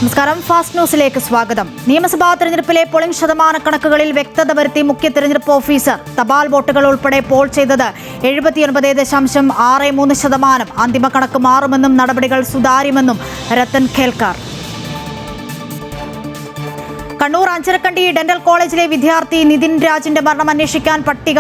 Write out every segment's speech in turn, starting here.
നമസ്കാരം. ഫാസ്റ്റ് ന്യൂസിലേക്ക് സ്വാഗതം. നിയമസഭാ തെരഞ്ഞെടുപ്പിലെ പോളിംഗ് ശതമാനക്കണക്കുകളിൽ വ്യക്തത വരുത്തി മുഖ്യ തെരഞ്ഞെടുപ്പ് ഓഫീസർ. തപാൽ വോട്ടുകൾ ഉൾപ്പെടെ പോൾ ചെയ്തത് 79.63%. അന്തിമ കണക്ക് മാറുമെന്നും നടപടികൾ സുതാര്യമെന്നും രത്തൻ ഖേൽക്കാർ. കണ്ണൂർ അഞ്ചരക്കണ്ടി ഡെന്റൽ കോളേജിലെ വിദ്യാർത്ഥി നിതിൻ രാജിന്റെ മരണം അന്വേഷിക്കാൻ പട്ടിക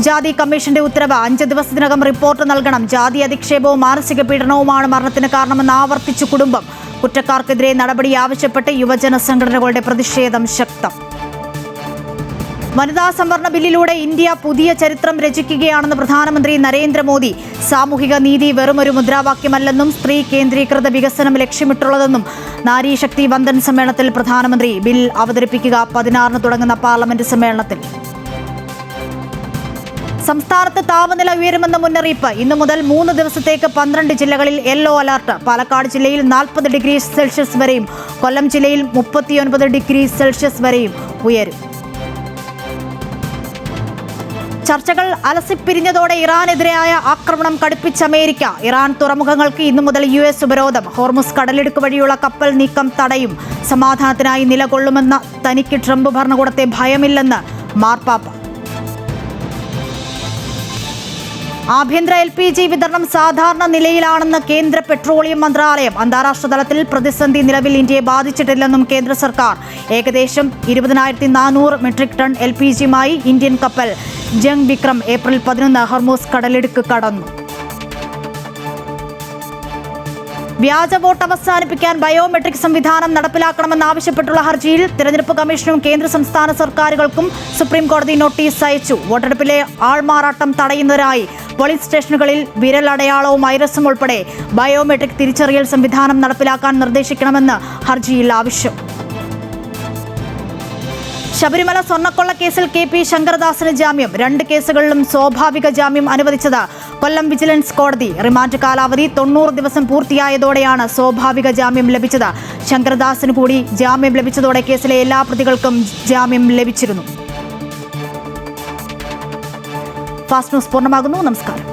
ജാതി കമ്മീഷന്റെ ഉത്തരവ്. 5 ദിവസത്തിനകം റിപ്പോർട്ട് നൽകണം. ജാതി അധിക്ഷേപവും മാനസിക പീഡനവുമാണ് മരണത്തിന് കാരണമെന്ന് ആവർത്തിച്ചു കുടുംബം. കുറ്റക്കാർക്കെതിരെ നടപടി ആവശ്യപ്പെട്ട് യുവജന സംഘടനകളുടെ പ്രതിഷേധം ശക്തം. വനിതാ സംവരണ ബില്ലിലൂടെ ഇന്ത്യ പുതിയ ചരിത്രം രചിക്കുകയാണെന്ന് പ്രധാനമന്ത്രി നരേന്ദ്രമോദി. സാമൂഹിക നീതി വെറുമൊരു മുദ്രാവാക്യമല്ലെന്നും സ്ത്രീ കേന്ദ്രീകൃത വികസനം ലക്ഷ്യമിട്ടുള്ളതെന്നും നാരീശക്തി വന്ദൻ സമ്മേളനത്തിൽ പ്രധാനമന്ത്രി. ബിൽ അവതരിപ്പിക്കുക 16 തുടങ്ങുന്ന പാർലമെന്റ് സമ്മേളനത്തിൽ. സംസ്ഥാനത്ത് താപനില ഉയരുമെന്ന മുന്നറിയിപ്പ്. ഇന്നു മുതൽ 3 ദിവസത്തേക്ക് 12 ജില്ലകളിൽ യെല്ലോ അലർട്ട്. പാലക്കാട് ജില്ലയിൽ 40 ഡിഗ്രി സെൽഷ്യസ് വരെയും കൊല്ലം ജില്ലയിൽ 39 ഡിഗ്രി സെൽഷ്യസ് വരെയും ഉയരും. ചർച്ചകൾ അലസിപ്പിരിഞ്ഞതോടെ ഇറാനെതിരായ ആക്രമണം കടുപ്പിച്ച അമേരിക്ക. ഇറാൻ തുറമുഖങ്ങൾക്ക് ഇന്നു മുതൽ US ഉപരോധം. ഹോർമുസ് കടലിടുക്ക് വഴിയുള്ള കപ്പൽ നീക്കം തടയും. സമാധാനത്തിനായി നിലകൊള്ളുമെന്ന തനിക്ക് ട്രംപ് ഭരണകൂടത്തെ ഭയമില്ലെന്ന് മാർപ്പാപ്പ. ആഭ്യന്തര LPG വിതരണം സാധാരണ നിലയിലാണെന്ന് കേന്ദ്ര പെട്രോളിയം മന്ത്രാലയം. അന്താരാഷ്ട്ര തലത്തിൽ പ്രതിസന്ധി നിലവിൽ ഇന്ത്യയെ ബാധിച്ചിട്ടില്ലെന്നും കേന്ദ്ര സർക്കാർ. ഏകദേശം 20,400 മെട്രിക് ടൺ LPGയുമായി ഇന്ത്യൻ കപ്പൽ ജംഗ് വിക്രം ഏപ്രിൽ 11 ഹോർമുസ് കടലിടുക്ക് കടന്നു. വ്യാജ വോട്ട് അവസാനിപ്പിക്കാൻ ബയോമെട്രിക് സംവിധാനം നടപ്പിലാക്കണമെന്നാവശ്യപ്പെട്ടുള്ള ഹർജിയിൽ തെരഞ്ഞെടുപ്പ് കമ്മീഷനും കേന്ദ്ര സംസ്ഥാന സർക്കാരുകൾക്കും സുപ്രീംകോടതി നോട്ടീസ് അയച്ചു. വോട്ടെടുപ്പിലെ ആൾമാറാട്ടം തടയുന്നതിനായി പോളിംഗ് സ്റ്റേഷനുകളിൽ വിരലടയാളവും ഐറസും ഉൾപ്പെടെ ബയോമെട്രിക് തിരിച്ചറിയൽ സംവിധാനം നടപ്പിലാക്കാൻ നിർദ്ദേശിക്കണമെന്ന് ഹർജിയിൽ ആവശ്യം. ശബരിമല സ്വർണ്ണക്കൊള്ള കേസിൽ KP ശങ്കരദാസിന് ജാമ്യം. 2 കേസുകളിലും സ്വാഭാവിക ജാമ്യം അനുവദിച്ചത് കൊല്ലം വിജിലൻസ് കോടതി. റിമാൻഡ് കാലാവധി 90 ദിവസം പൂർത്തിയായതോടെയാണ് സ്വാഭാവിക ജാമ്യം ലഭിച്ചത്. ശങ്കരദാസിന് കൂടി ജാമ്യം ലഭിച്ചതോടെ കേസിലെ എല്ലാ പ്രതികൾക്കും ജാമ്യം ലഭിച്ചിരുന്നു. ഫാസ്റ്റ് ന്യൂസ് പൂർണ്ണമാകുന്നു. നമസ്കാരം.